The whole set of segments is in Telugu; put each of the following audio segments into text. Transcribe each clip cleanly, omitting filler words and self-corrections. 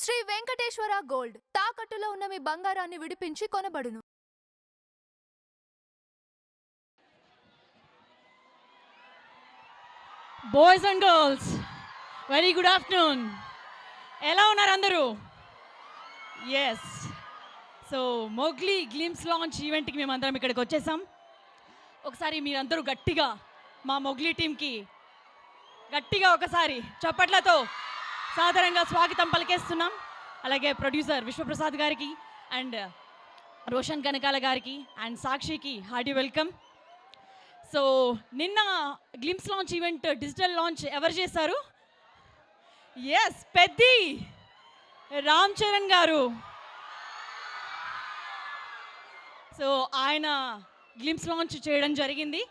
శ్రీ వెంకటేశ్వర గోల్డ్ తాకట్టులో ఉన్న మీ బంగారాన్ని విడిపించి కొనబడును. Boys and girls, very good afternoon. ఎలా ఉన్నారు అందరూ? Yes. So Mowgli glimpse launch ఈవెంట్కి మేమందరం ఇక్కడికి వచ్చేసాం. ఒకసారి మీరందరూ గట్టిగా మా మొగ్లీ టీంకి గట్టిగా ఒకసారి చప్పట్లతో సాధారణంగా స్వాగతం పలికేస్తున్నాం. అలాగే ప్రొడ్యూసర్ విశ్వప్రసాద్ గారికి అండ్ రోషన్ కనకాల గారికి అండ్ సాక్షికి హార్డీ వెల్కమ్. సో నిన్న glimpse launch event digital launch ఎవరు చేశారు? ఎస్, పెద్ది రామ్ చరణ్ గారు. సో ఆయన గ్లిమ్స్ లాంచ్ చేయడం జరిగింది.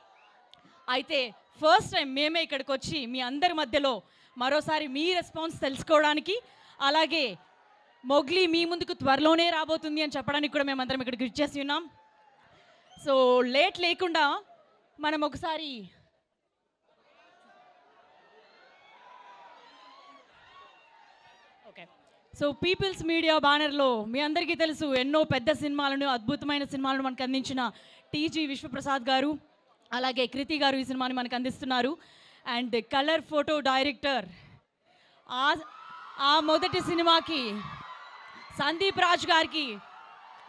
అయితే ఫస్ట్ టైం మేమే ఇక్కడికి వచ్చి మీ అందరి మధ్యలో మరోసారి మీ రెస్పాన్స్ తెలుసుకోవడానికి, అలాగే మొగ్లీ మీ ముందుకు త్వరలోనే రాబోతుంది అని చెప్పడానికి కూడా మేమందరం ఇక్కడికి ఇచ్చేసి ఉన్నాం. సో లేట్ లేకుండా మనం ఒకసారి ఓకే. సో పీపుల్స్ మీడియా బ్యానర్లో మీ అందరికీ తెలుసు ఎన్నో పెద్ద సినిమాలను, అద్భుతమైన సినిమాలను మనకు అందించిన టీజీ విశ్వప్రసాద్ గారు, అలాగే కృతి గారు ఈ సినిమాని మనకు అందిస్తున్నారు. అండ్ కలర్ ఫోటో డైరెక్టర్ ఆ మొదటి సినిమాకి సందీప్ రాజ్ గారికి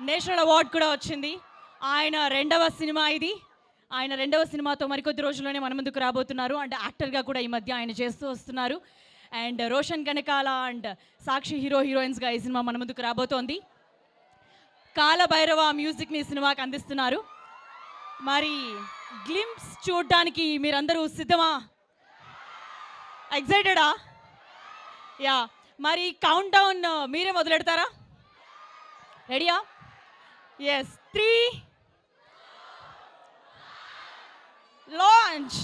నేషనల్ అవార్డు కూడా వచ్చింది. ఆయన రెండవ సినిమా ఇది. ఆయన రెండవ సినిమాతో మరికొద్ది రోజుల్లోనే మన ముందుకు రాబోతున్నారు. అండ్ యాక్టర్గా కూడా ఈ మధ్య ఆయన చేస్తూ వస్తున్నారు. అండ్ రోషన్ కనకాల అండ్ సాక్షి హీరోయిన్స్గా ఈ సినిమా మన ముందుకు రాబోతోంది. కాలభైరవ మ్యూజిక్ని ఈ సినిమాకి అందిస్తున్నారు. మరి గ్లిమ్స్ చూడడానికి మీరందరూ సిద్ధమా? ఎక్సైటెడా? యా. మరి కౌంట్ డౌన్ మీరే మొదలెడతారా? రెడీయా? Yes, 3 launch.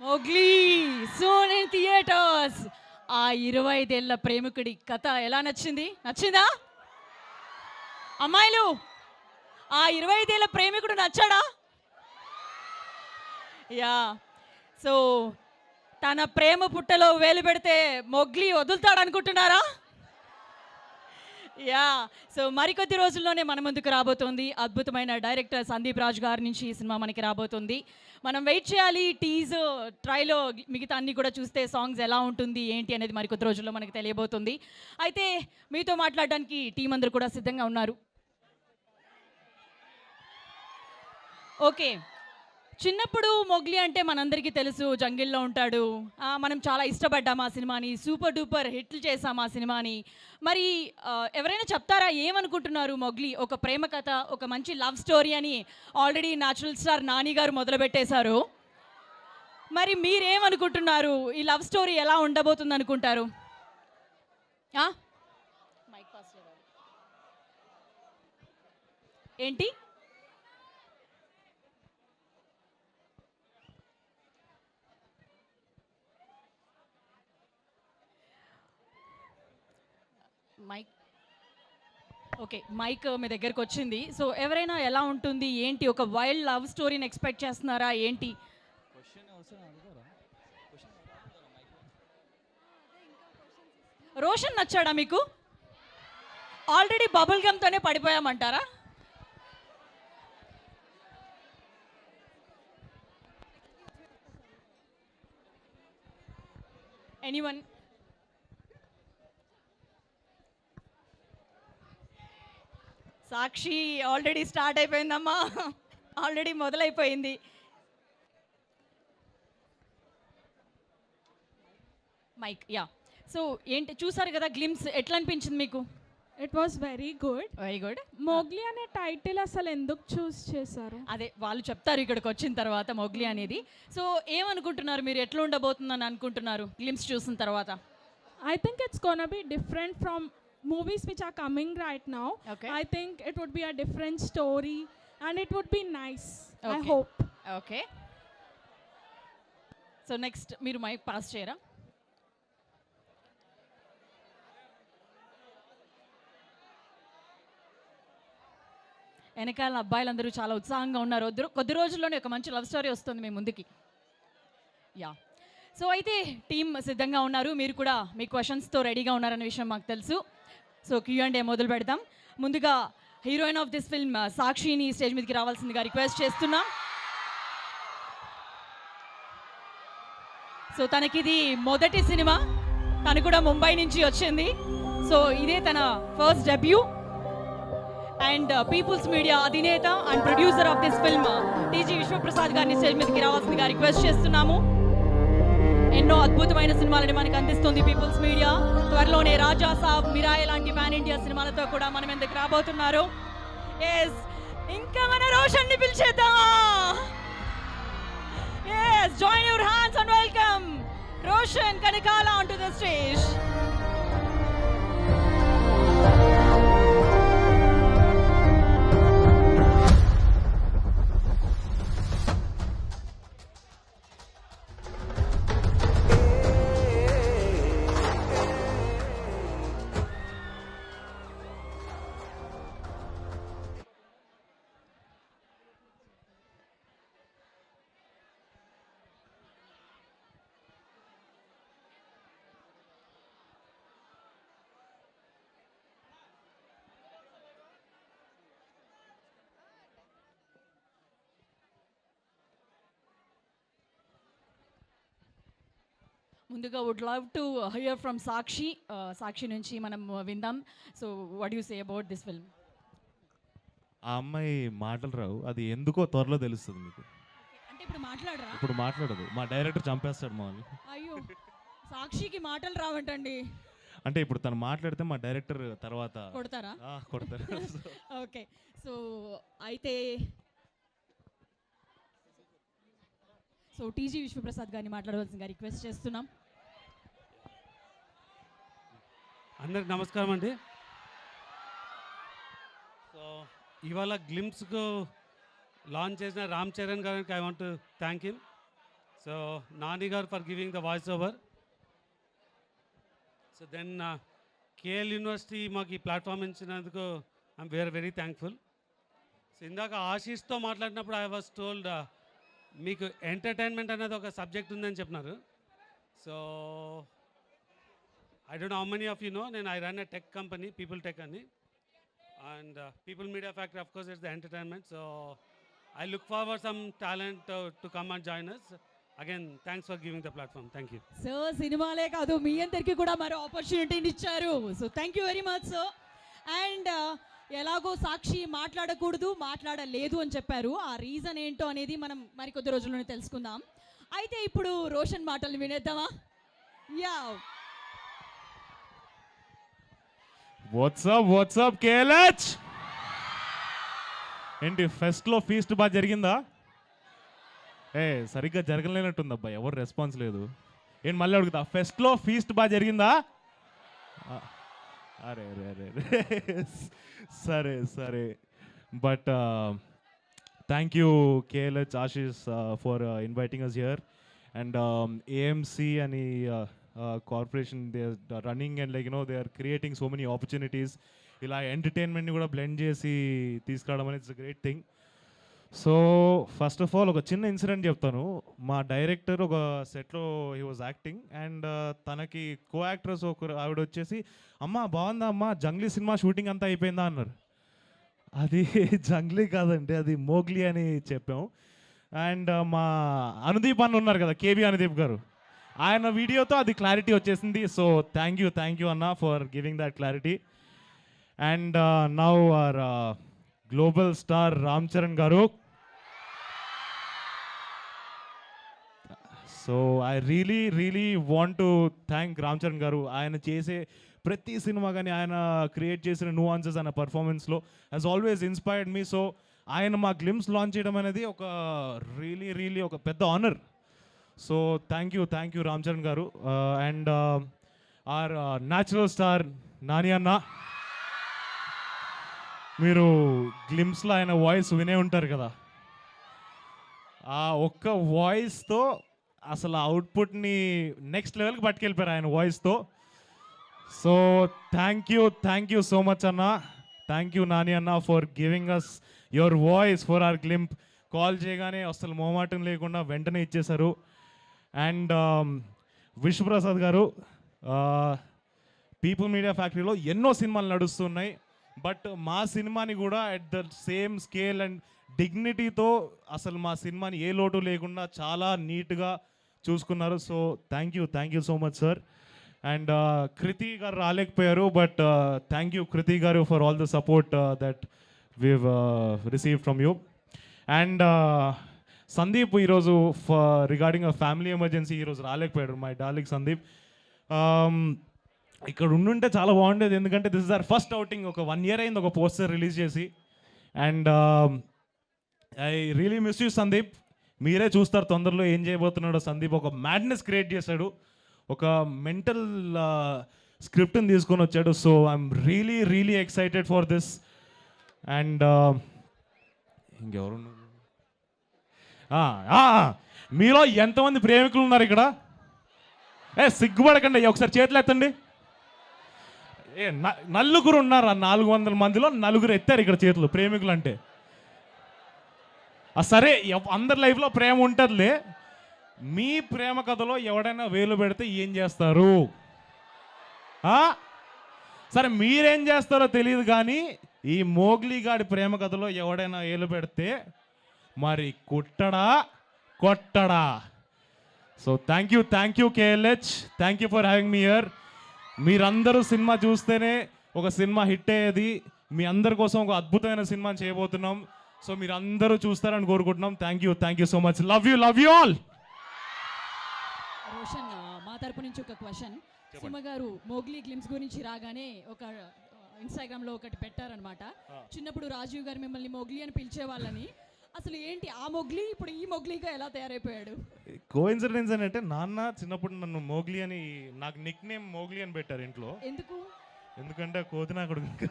Mowgli soon in theatres. ఆ 25 ఏళ్ల ప్రేమికుడి కథ ఎలా నచ్చింది? నచ్చిందా అమ్మాయిలు? ఆ 25 ఏళ్ల ప్రేమికుడు నచ్చాడా? యా. సో తన ప్రేమ పుట్టలో వేలు పెడితే మొగ్లీ వదులుతాడు అనుకుంటున్నారా? యా. సో మరికొద్ది రోజుల్లోనే మన ముందుకు రాబోతోంది అద్భుతమైన డైరెక్టర్ సందీప్ రాజ్ గారి నుంచి ఈ సినిమా మనకి రాబోతుంది. మనం వెయిట్ చేయాలి. ట్రైలో మిగతా అన్ని కూడా చూస్తే సాంగ్స్ ఎలా ఉంటుంది ఏంటి అనేది మరికొద్ది రోజుల్లో మనకి తెలియబోతుంది. అయితే మీతో మాట్లాడడానికి టీం అందరూ కూడా సిద్ధంగా ఉన్నారు. ఓకే. చిన్నప్పుడు మొగ్లీ అంటే మనందరికీ తెలుసు, జంగిల్లో ఉంటాడు. మనం చాలా ఇష్టపడ్డాం ఆ సినిమాని, సూపర్ డూపర్ హిట్లు చేసాం ఆ సినిమాని. మరి ఎవరైనా చెప్తారా ఏమనుకుంటున్నారు? మొగ్లీ ఒక ప్రేమ కథ, ఒక మంచి లవ్ స్టోరీ అని ఆల్రెడీ న్యాచురల్ స్టార్ నాని గారు మొదలుపెట్టేశారు. మరి మీరేమనుకుంటున్నారు? ఈ లవ్ స్టోరీ ఎలా ఉండబోతుంది అనుకుంటారు? ఏంటి? మైక్ ఓకే, మైక్ మీ దగ్గరకు వచ్చింది. సో ఎవరైనా ఎలా ఉంటుంది ఏంటి, ఒక వైల్డ్ లవ్ స్టోరీని ఎక్స్పెక్ట్ చేస్తున్నారా ఏంటి? రోషన్ నచ్చాడా మీకు? ఆల్రెడీ బబుల్ గమ్తోనే పడిపోయామంటారా? ఎనీవన్? సాక్షి ఆల్రెడీ స్టార్ట్ అయిపోయిందమ్మా, ఆల్రెడీ మొదలైపోయింది. Mike yeah. సో ఏంటి చూసారు కదా గ్లిమ్స్, ఎట్లా అనిపించింది మీకు? It was very good. Very good. Mowgli అనే టైటిల్ అసలు ఎందుకు చూస్ చేశారు? అదే వాళ్ళు చెప్తారు ఇక్కడికి వచ్చిన తర్వాత మోగ్లీ అనేది. సో ఏమనుకుంటున్నారు మీరు, ఎట్లా ఉండబోతుందని అనుకుంటున్నారు గ్లిమ్స్ చూసిన తర్వాత? I think it's gonna be different from movies which are coming right now. Okay. I think it would be a different story and it would be nice. I Okay. hope. Okay. So next మీరు మైక్ పాస్ చేయరా? వెనకాల అబ్బాయిలందరూ చాలా ఉత్సాహంగా ఉన్నారు. కొద్ది రోజుల్లోనే ఒక మంచి లవ్ స్టోరీ వస్తుంది మీ ముందుకి. యా. సో అయితే టీం సిద్ధంగా ఉన్నారు, మీరు కూడా మీ క్వశ్చన్స్తో రెడీగా ఉన్నారనే విషయం మాకు తెలుసు. సో Q&A మొదలు పెడదాం. ముందుగా హీరోయిన్ ఆఫ్ దిస్ ఫిల్మ్ సాక్షిని స్టేజ్ మీదకి రావాల్సిందిగా రిక్వెస్ట్ చేస్తున్నాం. సో తనకిది మొదటి సినిమా, తను కూడా ముంబై నుంచి వచ్చింది. సో ఇదే తన first debut. And People's Media అధినేత and producer of this film TG Vishwaprasad గారిని స్టేజ్ మీదకి రావాల్సిందిగా రిక్వెస్ట్ చేస్తున్నాము. ఎన్నో అద్భుతమైన సినిమాలని మనకు అందిస్తుంది పీపుల్స్ మీడియా. త్వరలోనే రాజా సాబ్, మిరాయి లాంటి పాన్ ఇండియా సినిమాలతో కూడా మనం ఎందుకు రాబోతున్నారు. ఎస్, ఇంకా మన రోషన్ ని పిలిచేద్దాం. Yes, join your hands and welcome Roshan Kanakala on to the stage. ముందుగా would love to hear from Sakshi. Sakshi నుంచి మనం విందాం. So what you say about this film? ఆ అమ్మాయి మాటలు రావు, అది ఎందుకో త్వరలో తెలుస్తుంది మీకు. అంటే ఇప్పుడు మాట్లాడరా? ఇప్పుడు మాట్లాడదు, మా డైరెక్టర్ చంపేస్తాడు మామూలు. అయ్యో, సాక్షికి మాటలు రావంటండి. అంటే ఇప్పుడు తను మాట్లాడితే మా డైరెక్టర్ తర్వాత కొడతారా? కొడతారు. ఓకే. సో అయితే టీజీ విశ్వప్రసాద్ గారిని మాట్లాడవలసిందిగా రిక్వెస్ట్ చేస్తున్నాం. అందరికి నమస్కారం అండి. సో ఇవాళ గ్లిమ్స్కు లాంచ్ చేసిన రామ్ చరణ్ గారికి I want thank him. So Nani garu for giving the voice over. So then KL University మాకు ఈ ప్లాట్ఫామ్ ఇచ్చినందుకు ఐఎమ్ వెరీ థ్యాంక్ఫుల్. సో ఇందాక ఆశీష్తో మాట్లాడినప్పుడు ఐ వాజ్ టోల్డ్ మీకు ఎంటర్టైన్మెంట్ అనేది ఒక సబ్జెక్ట్ ఉందని చెప్పినారు. So I don't know how many of you know, then I run a tech company, People Tech అని. And People Media Factory, of course, it's the entertainment. So I look forward some talent to come and join us. Again, thanks for giving the platform. Thank you. So సినిమాలే కాదు మీ అందరికీ కూడా మరో ఆపర్చునిటీని ఇచ్చారు. So thank you very much so. And ఎలాగో సాక్షి మాట్లాడకూడదు మాట్లాడలేదు అని చెప్పారు. ఆ రీజన్ ఏంటో అనేది మనం మరికొద్ది రోజుల్లోనే తెలుసుకుందాం. అయితే ఇప్పుడు రోషన్ మాటలు వినేద్దామా? యా, వాట్సాప్ కేఎల్హెచ్ ఏంటి ఫెస్ట్లో ఫీస్ట్ బాగా జరిగిందా? సరిగ్గా జరగలేనట్టుంది అబ్బా, ఎవరు రెస్పాన్స్ లేదు. ఏంటి మళ్ళీ అడుగుతా, ఫెస్ట్లో ఫీస్ట్ బాగా జరిగిందా? అరే అరే అరే సరే సరే. But thank you KLH Ashish for inviting us here. And AMC అని corporation they are running and like they are creating so many opportunities. ఇలా ఎంటర్టైన్మెంట్ని కూడా బ్లెండ్ చేసి తీసుకురావడం అనేది it's a great thing. So first of all ఒక చిన్న ఇన్సిడెంట్ చెప్తాను. మా డైరెక్టర్ ఒక సెట్లో హీ వాజ్ యాక్టింగ్ అండ్ తనకి కో యాక్ట్రెస్ ఒక ఆవిడ వచ్చేసి, అమ్మ బాగుందా అమ్మ, జంగ్లీ సినిమా షూటింగ్ అంతా అయిపోయిందా అన్నారు. అది జంగ్లీ కాదండి, అది మోగ్లీ అని చెప్పాం. అండ్ మా అనుదీప్ అన్న ఉన్నారు కదా, కేబీ అనుదీప్ గారు, ఆయన వీడియోతో అది క్లారిటీ వచ్చేసింది. సో థ్యాంక్ యూ అన్న for giving that clarity. And now our global star Ram Charan garu. So I really want to thank Ram Charan garu. ఆయన చేసే ప్రతి సినిమా కానీ ఆయన క్రియేట్ చేసిన nuances అన్న పర్ఫార్మెన్స్లో has always inspired me. So ఆయన మా గ్లిమ్స్ లాంచ్ చేయడం అనేది ఒక రియలీ ఒక పెద్ద honour. So thank you Ram Charan garu. And our natural star Nani అన్న, మీరు గ్లిమ్స్లో ఆయన వాయిస్ వినే ఉంటారు కదా, ఆ ఒక్క వాయిస్తో అసలు అవుట్పుట్ని నెక్స్ట్ లెవెల్కి పట్టుకెళ్ళిపోయారు ఆయన వాయిస్తో. So thank you so much అన్న. థ్యాంక్ యూ నాని అన్న for giving us your voice for our glimpse. Call చేయగానే అసలు మొహమాటం లేకుండా వెంటనే ఇచ్చేశారు. అండ్ విశ్వప్రసాద్ గారు, పీపుల్ మీడియా ఫ్యాక్టరీలో ఎన్నో సినిమాలు నడుస్తున్నాయి, బట్ మా సినిమాని కూడా at the same scale and డిగ్నిటీతో అసలు మా సినిమాని ఏ లోటు లేకుండా చాలా నీట్గా చూసుకున్నారు. So thank you so much sir. And Kriti garu రాలేకపోయారు, but thank you Kriti garu for all the support that we've receive from you. And Sandeep ఈరోజు రిగార్డింగ్ అ ఫ్యామిలీ ఎమర్జెన్సీ ఈరోజు రాలేకపోయాడు, మై డార్లింగ్ సందీప్. ఇక్కడ ఉండుంటే చాలా బాగుండేది, ఎందుకంటే this is our first outing. ఒక 1 year అయింది ఒక పోస్టర్ రిలీజ్ చేసి. And I really miss you Sandeep. మీరే చూస్తారు తొందరలో ఏం చేయబోతున్నాడో. సందీప్ ఒక మ్యాడ్నెస్ క్రియేట్ చేశాడు, ఒక మెంటల్ స్క్రిప్ట్ని తీసుకొని వచ్చాడు. So I'm really excited for this. And ఇంకెవరు మీలో ఎంతమంది ప్రేమికులు ఉన్నారు ఇక్కడ? సిగ్గుపడకండి, ఒకసారి చేతులు ఎత్తండి. నలుగురు ఉన్నారు, 400 మందిలో 4 ఎత్తారు ఇక్కడ చేతులు ప్రేమికులు అంటే. సరే అందరి లైఫ్లో ప్రేమ ఉంటుందిలే, మీ ప్రేమ కథలో ఎవడైనా వేలు పెడితే ఏం చేస్తారు? సరే మీరేం చేస్తారో తెలియదు, కానీ ఈ మోగ్లీ గాడి ప్రేమ కథలో ఎవడైనా వేలు పెడితే మరి కొట్టడా? So thank you KLH, thank you for having me here. మీరందరూ సినిమా చూస్తేనే ఒక సినిమా హిట్ అయ్యేది. మీ అందరి కోసం ఒక అద్భుతమైన సినిమా చేయబోతున్నాం. సో మీరు అందరూ చూస్తారని కోరుకుంటున్నాం. Thank you so much. Love you all. Roshan, మా తరపు నుంచి ఒక క్వశ్చన్. సినిమా గారు మోగ్లీ గ్లిమ్స్ గురించి రాగానే ఒక ఇన్స్టాగ్రామ్లో ఒకటి పెట్టారనమాట. చిన్నప్పుడు రాజీవ్ గారు మిమ్మల్ని మోగ్లీ అని పిలిచేవాళ్ళని. అసలు ఏంటి ఆ మోగ్లీ ఇప్పుడు ఈ మోగ్లీగా ఎలా తయారైపోయాడు? కోఇన్సిడెన్స్ అని అంటే, నాన్న చిన్నప్పుడు నన్ను మోగ్లీ అని, నాకు నిక్ నేమ్ మోగ్లీ అని పెట్టారు ఇంట్లో. ఎందుకంటే కోతినా కొడుకు.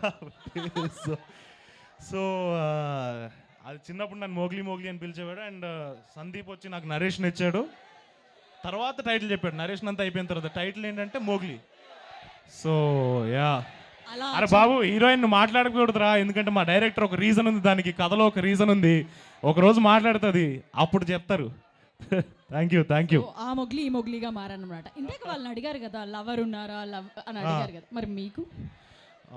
సో అది చిన్నప్పుడు నన్ను మోగ్లీ అని పిలిచేవాడు. అండ్ సందీప్ వచ్చి నాకు నరేషన్ ఇచ్చాడు. తర్వాత టైటిల్ చెప్పాడు. నరేషన్ అంతా అయిపోయిన తర్వాత టైటిల్ ఏంటంటే మోగ్లీ. సో యా, అలా అరే బాబు హీరోయిన్ మాట్లాడకూడదురా, ఎందుకంటే మా డైరెక్టర్ ఒక రీజన్ ఉంది, దానికి కథలో ఒక రీజన్ ఉంది, ఒక రోజు మాట్లాడుతుంది, అప్పుడు చెప్తారు. Thank you. సో ఆ మొగ్లీ ఈ మొగ్లీగా మారన్నమాట. ఇందాక వాళ్ళని అడిగారు కదా లవర్ ఉన్నారా లవ్ అని అడిగారు కదా, మరి మీకు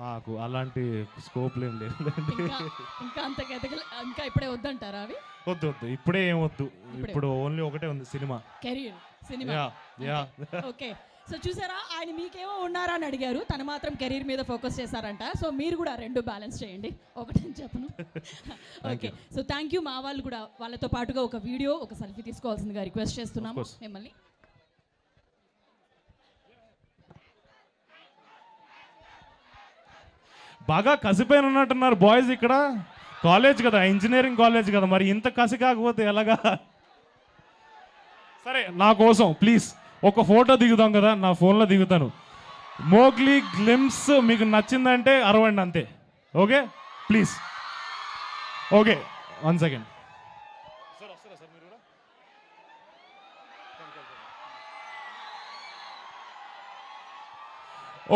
నాకు అలాంటి స్కోప్ ఏం లేదు. ఇంకా ఇంకా అంత ఇంకా ఇప్పుడే వద్దంటారా అవి? వద్దు ఇప్పుడే ఏం వద్దు, ఇప్పుడు ఓన్లీ ఒకటే ఉంది cinema. Career cinema. Yeah okay, so చూసారా ఆయన మీకేమో ఉన్నారా అని అడిగారు, తను మాత్రం కెరీర్ మీద ఫోకస్ చేశారంట. సో మీరు కూడా రెండు బ్యాలెన్స్ చేయండి, ఒకటని చెప్పను. Okay, so thank you. మా వాళ్ళు కూడా వాళ్ళతో పాటుగా ఒక వీడియో ఒక సెల్ఫీ తీసుకోవాల్సిందిగా రిక్వెస్ట్ చేస్తున్నాము మిమ్మల్ని. బాగా కసిపోయిన ఉన్నట్టున్నారు బాయ్స్ ఇక్కడ. కాలేజ్ కదా, ఇంజనీరింగ్ కాలేజ్ కదా, మరి ఇంత కసి కాకపోతే ఎలాగా? సరే నా కోసం ప్లీజ్ ఒక ఫోటో దిగుదాం కదా, నా ఫోన్లో దిగుతాను. మోగ్లీ గ్లిమ్స్ మీకు నచ్చిందంటే అరవండి అంతే. Okay please. Okay 1 second.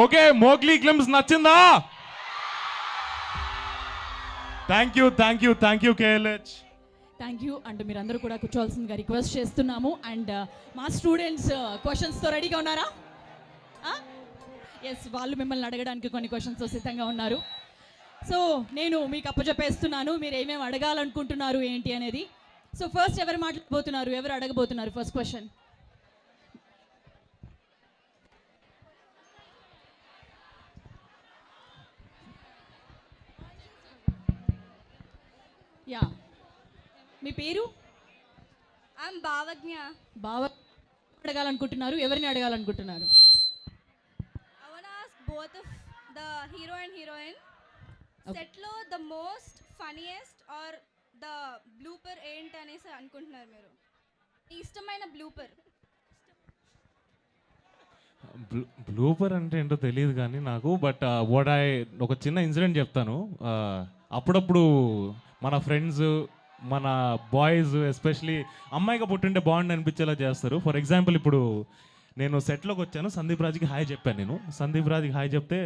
Okay Mowgli glimpse నచ్చిందా? Thank you KLH. Thank you. And మీరందరూ కూడా కూర్చోవాల్సిందిగా రిక్వెస్ట్ చేస్తున్నాము. అండ్ మా స్టూడెంట్స్ క్వశ్చన్స్తో రెడీగా ఉన్నారా? ఎస్, వాళ్ళు మిమ్మల్ని అడగడానికి కొన్ని క్వశ్చన్స్తో సిద్ధంగా ఉన్నారు. సో నేను మీకు అప్పచెప్పేస్తున్నాను, మీరు ఏమేమి అడగాలనుకుంటున్నారు ఏంటి అనేది. సో ఫస్ట్ ఎవరు మాట్లాడబోతున్నారు, ఎవరు అడగబోతున్నారు ఫస్ట్ క్వశ్చన్? యా, మీ పేరు? ఐఎమ్ భావజ్ఞ. బావ అడగాలనుకుంటున్నారు, ఎవరిని అడగాలనుకుంటున్నారు? I want to ask both of the hero and heroine. Set లో the most funniest or the blooper ఏంటి అనేసి అనుకుంటున్నారు మీరు? మీ ఇష్టమైన బ్లూపర్. బ్లూపర్ అంటే ఏంటో తెలియదు కానీ నాకు, బట్ ఒక చిన్న ఇన్సిడెంట్ చెప్తాను. అప్పుడప్పుడు మన ఫ్రెండ్స్, మన బాయ్స్ ఎస్పెషలీ అమ్మాయిగా పుట్టింటే బాగుండి అనిపించేలా చేస్తారు. ఫర్ ఎగ్జాంపుల్ ఇప్పుడు నేను సెట్లోకి వచ్చాను, సందీప్ రాజ్కి హాయ్ చెప్పాను. నేను సందీప్ రాజ్కి హాయ్ చెప్తే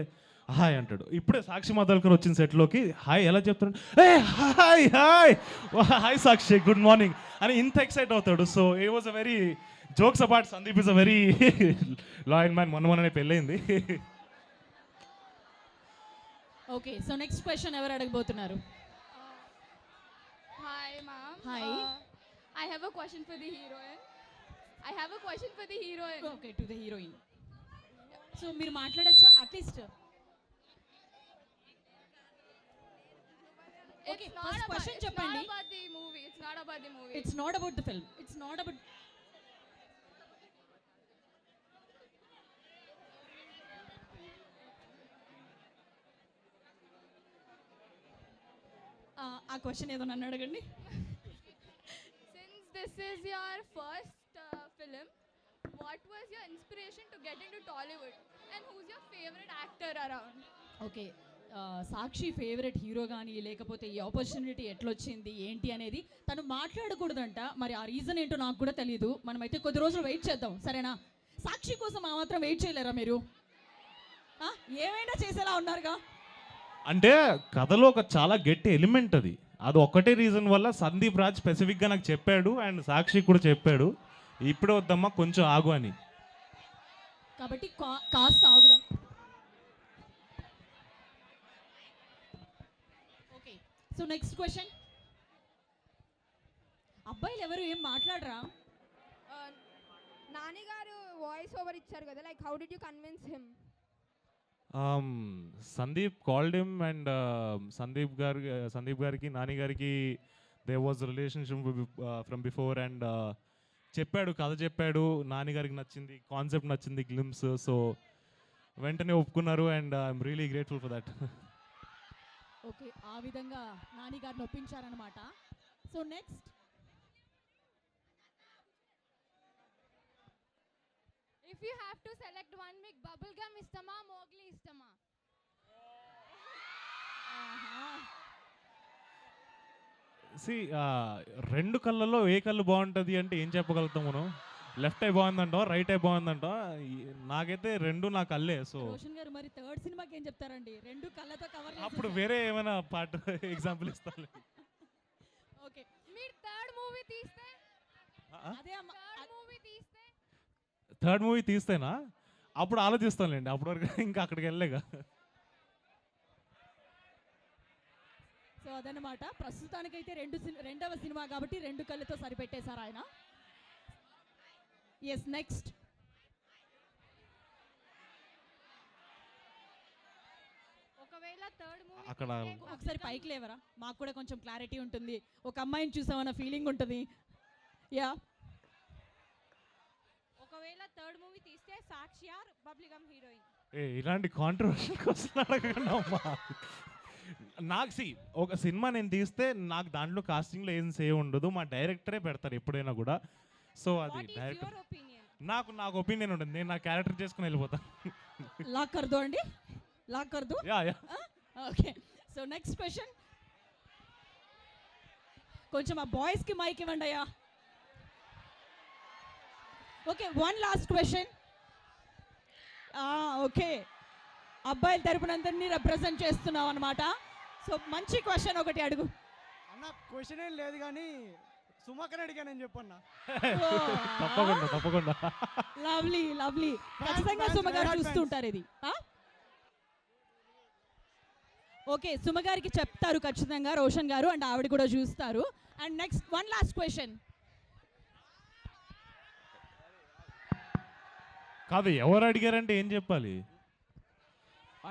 హాయ్ అంటాడు. ఇప్పుడే సాక్షి మాధవల్కర్ వచ్చిన సెట్లోకి హాయ్ ఎలా చెప్తాడు, ఏ హాయ్ హాయ్ హాయ్ సాక్షి గుడ్ మార్నింగ్ అని ఇంత ఎక్సైట్ అవుతాడు. So it was a very jokes apart, Sandeep is a very loyal man. మొన్ననే పెళ్ళయింది. ఓకే, సో నెక్స్ట్ క్వశ్చన్ ఎవరు అడగబోతున్నారు? Hi, ma'am. Hi. I have a question for the heroine. Okay, to the heroine. So మీరు మాట్లాడచ్చా అట్లీస్ట్? ఓకే, ఫస్ట్ క్వశ్చన్ చెప్పండి. It's not about the movie. It's not about the film. It's not about. ఆ క్వశ్చన్ ఏదో నన్ను అడగండి. Since this is your first film, what was your inspiration to get into Tollywood? And who's your favorite actor around? Okay, Sakshi favourite hero కానీ లేకపోతే ఈ ఆపర్చునిటీ ఎట్లొచ్చింది ఏంటి అనేది తను మాట్లాడకూడదంట. మరి ఆ రీజన్ ఏంటో నాకు కూడా తెలియదు. మనమైతే కొద్ది రోజులు వెయిట్ చేద్దాం, సరేనా? సాక్షి కోసం ఆ మాత్రం వెయిట్ చేయలేరా మీరు? ఏమైనా చేసేలా ఉన్నారుగా. అంటే కథలో ఒక చాలా గట్టి ఎలిమెంట్ అది. అది ఒక్కటే రీజన్ వల్ల సందీప్ రాజ్ స్పెసిఫిక్గా నాకు చెప్పాడు, అండ్ సాక్షి కూడా చెప్పాడు ఇప్పుడే వద్దమ్మా కొంచెం ఆగు అని. కాబట్టి కాస్త ఆగుదాం. Okay, so next question. అబ్బాయిలు ఎవరు ఏం మాట్లాడరా? నాని గారు వాయిస్ ఓవర్ ఇచ్చారు కదా, like how did you convince him? Sandeep called him and Sandeep గారికి నాని గారికి they was relationship from before, and చెప్పాడు, కథ చెప్పాడు, నాని గారికి నచ్చింది, కాన్సెప్ట్ నచ్చింది, గ్లిమ్స్. సో వెంటనే ఒప్పుకున్నారు, and I'm really grateful for that. Okay, ఆ విధంగా నాని గారిని ఒప్పించారనమాట. So next, If you have to select one, మీకు bubblegum ఇష్టమా, మోగ్లీ ఇష్టమా? సి రెండు కళ్ళల్లో ఏ కళ్ళు బాగుంటుంది అంటే ఏం చెప్పగలుగుతాం మనం? లెఫ్ట్ ఐ బాగుందంట, రైట్ ఐ బాగుందంట. నాకైతే రెండు నా కళ్ళే. సో రోషన్ గారు మరి థర్డ్ సినిమాకి ఏం చెప్తారండి? రెండు కళ్ళతో కవర్ అప్పుడు వేరే ఏమైనా పార్ట్ ఎగ్జాంపుల్ ఇస్తాను. ఓకే, మీరు థర్డ్ మూవీ తీస్తే అదే అమ్మ. థర్డ్ మూవీ తీస్తేనా అప్పుడు ఆలోచిస్తానులేండి. అప్పటి వరకు ఇంకా అక్కడికి వెళ్ళలేగా. సో అదనమాట, ప్రస్తుతానికైతే రెండవ సినిమా కాబట్టి రెండు కళ్ళతో సరిపెట్టేశారు ఆయన. Yes, next. ఒకవేళ థర్డ్ మూవీ అక్కడ ఒకసారి పైకి లేవరా, మాకు కూడా కొంచెం క్లారిటీ ఉంటుంది. ఒక అమ్మాయిని చూసామన్న ఫీలింగ్ ఉంటుంది. యా, ఒకవేళ థర్డ్ మూవీ తీస్తే సాక్షి ఆర్ బబ్లిగమ్ హీరోయిన్. ఇలాంటి కాంట్రవర్షియల్ క్వశ్చన్ అడగండి అమ్మా. నాకు ఒక సినిమా నేను తీస్తే నాకు దాంట్లో కాస్టింగ్లో ఏం సేవ్ ఉండదు, మా డైరెక్టరే పెడతారు ఎప్పుడైనా కూడా. సో అది what is director your opinion? నాకు ఒపీనియన్ ఉంటుంది. నేను నా క్యారెక్టర్ చేసుకుని వెళ్ళిపోతాను. లాక్ కర్దు అండి, లాక్ కర్దు. Yeah. Okay, so next question. కొంచెం ఆ బాయ్స్కి మైక్ ఇవ్వండి అయ్యా. Okay, one last question. Okay, అబ్బాయిల తరపునందరినీ రిప్రజెంట్ చేస్తున్నాం అనమాట. సో మంచి క్వశ్చన్ ఒకటి అడుగు. అన్న క్వశ్చన్ ఏం లేదు కానీ సుమకర్ అడిగానని చెప్పన్నా. తప్పకుండా. Lovely lovely. ఖచ్చితంగా సుమ గారు చూస్తుంటారు ఇది. ఓకే, సుమ గారికి చెప్తారు ఖచ్చితంగా రోషన్ గారు, అండ్ ఆవిడ కూడా చూస్తారు. And next one last question. కాదు, ఎవరు అడిగారంటే ఏం చెప్పాలి?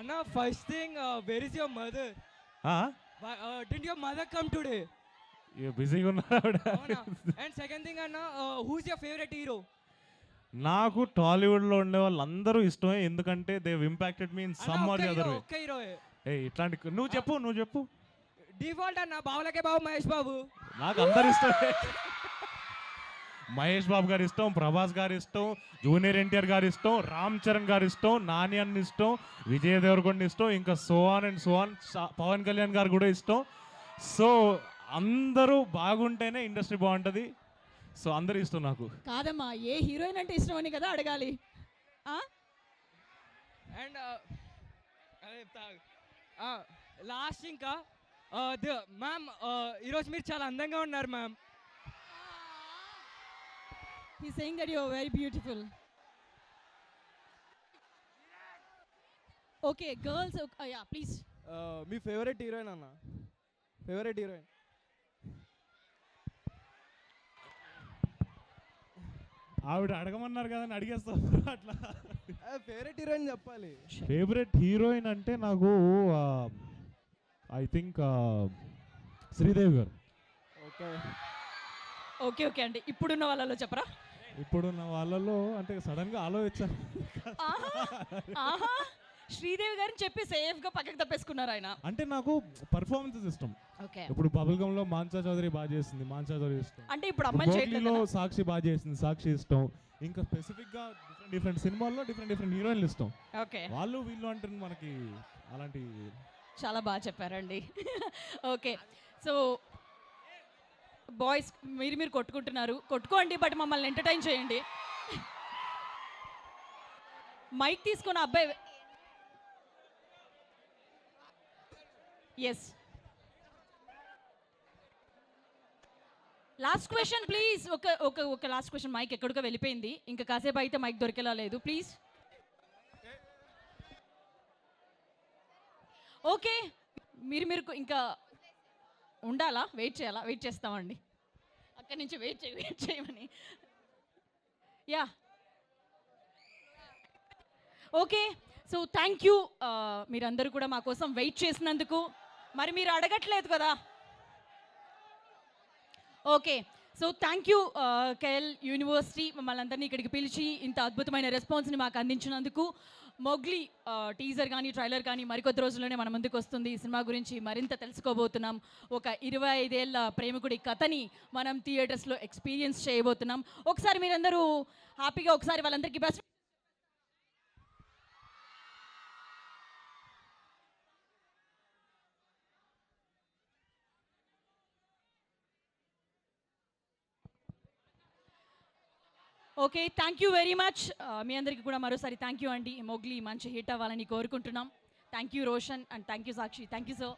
అన్న first thing where is your mother? Didn't your mother come today? బిజీగా ఉన్నారు. And second thing అన్న who's your favorite hero? నాకు టాలీవుడ్లో ఉండే వాళ్ళందరూ ఇష్టమే, ఎందుకంటే they impacted me in some or the other way. ఒక్క హీరో ఇట్లాంటి నువ్వు చెప్పు. డిఫాల్ట్ అన్న బావులకే బాబు మహేష్ బాబు. నాకు అందరు ఇష్టమే. మహేష్ బాబు గారు ఇష్టం, ప్రభాస్ గారు ఇష్టం, జూనియర్ ఎన్టీఆర్ గారు ఇష్టం, రామ్ చరణ్ గారు ఇష్టం, నాని అన్న ఇష్టం, విజయ్ దేవరకొండ ఇష్టం, ఇంకా సోహాన్ అండ్ సోహాన్, పవన్ కళ్యాణ్ గారు కూడా ఇష్టం. సో అందరూ బాగుంటేనే ఇండస్ట్రీ బాగుంటుంది. సో అందరూ ఇష్టం నాకు. కాదమ్మా, ఏ హీరోయిన్ అంటే ఇష్టం అని కదా అడగాలి. అండ్ లాస్ట్ ఇంకా మ్యామ్ ఈరోజు మీరు చాలా అందంగా ఉన్నారు ma'am. He's saying that you're very beautiful. Okay, girls. Yeah, please. Me favourite heroine అన్న? ఫేవరెట్ హీరోయిన్ ఆవిడ అడగమన్నారు కదా అని అడిగేస్తా అట్లా. ఫేవరెట్ హీరోయిన్ చెప్పాలి. ఫేవరెట్ హీరోయిన్ అంటే నాకు ఐ థింక్ శ్రీదేవి గారు. ఓకే అండి, ఇప్పుడున్న వాళ్ళలో చెప్పరా? ఇప్పుడున్న వాళ్ళలో అంటే సడన్గా ఆలోచించాను. ఆహా, శ్రీదేవి గారిని చెప్పి సేఫ్గా పక్కకు తప్పేసుకున్నారు ఆయన. అంటే నాకు పర్ఫార్మెన్సెస్ ఇష్టం. ఓకే, ఇప్పుడు బబుల్గమ్ లో మాన్సా చౌదరి బాగా చేసింది, మాన్సా చౌదరి ఇష్టం. అంటే ఇప్పుడు అమ్మాయిలు చేయట్లేదు. సాక్షి బాగా చేసింది, సాక్షి ఇష్టం. ఇంకా స్పెసిఫిక్ గా డిఫరెంట్ సినిమాల్లో డిఫరెంట్ హీరోయిన్లు ఇష్టం. ఓకే, వాళ్ళు వీళ్ళు అంటే మనకి అలాంటి. చాలా బాగా చెప్పారండి. ఓకే, సో బాయ్స్ మీరు కొట్టుకోండి, బట్ మమ్మల్ని ఎంటర్టైన్ చేయండి. మైక్ తీసుకున్న అబ్బాయి. Yes, last question please. ఒక లాస్ట్ క్వశ్చన్. మైక్ ఎక్కడికో వెళ్ళిపోయింది, ఇంకా కాసేపు అయితే మైక్ దొరికేలా లేదు, ప్లీజ్. ఓకే, మీరు ఇంకా ఉండాలా? వెయిట్ చేస్తామండి. అక్కడి నుంచి వెయిట్ చేయమని. Yeah, okay. So thank you మీరందరూ కూడా మా కోసం వెయిట్ చేసినందుకు. మరి మీరు అడగట్లేదు కదా. Okay, so thank you KL university మమ్మల్ని అందరినీ ఇక్కడికి పిలిచి ఇంత అద్భుతమైన రెస్పాన్స్ని మాకు అందించినందుకు. మొగ్లీ టీజర్ కానీ ట్రైలర్ కానీ మరికొద్ది రోజుల్లోనే మన ముందుకు వస్తుంది. ఈ సినిమా గురించి మరింత తెలుసుకోబోతున్నాం. ఒక 25 ఏళ్ళ ప్రేమికుడి కథని మనం థియేటర్స్లో ఎక్స్పీరియన్స్ చేయబోతున్నాం. ఒకసారి మీరందరూ హ్యాపీగా ఒకసారి వాళ్ళందరికీ best okay, thank you very much. మీ అందరికీ కూడా మరోసారి థ్యాంక్ యూ అండి. మొగ్లీ మంచి హిట్ అవ్వాలని కోరుకుంటున్నాం. Thank you Roshan and thank you Sakshi. Thank you so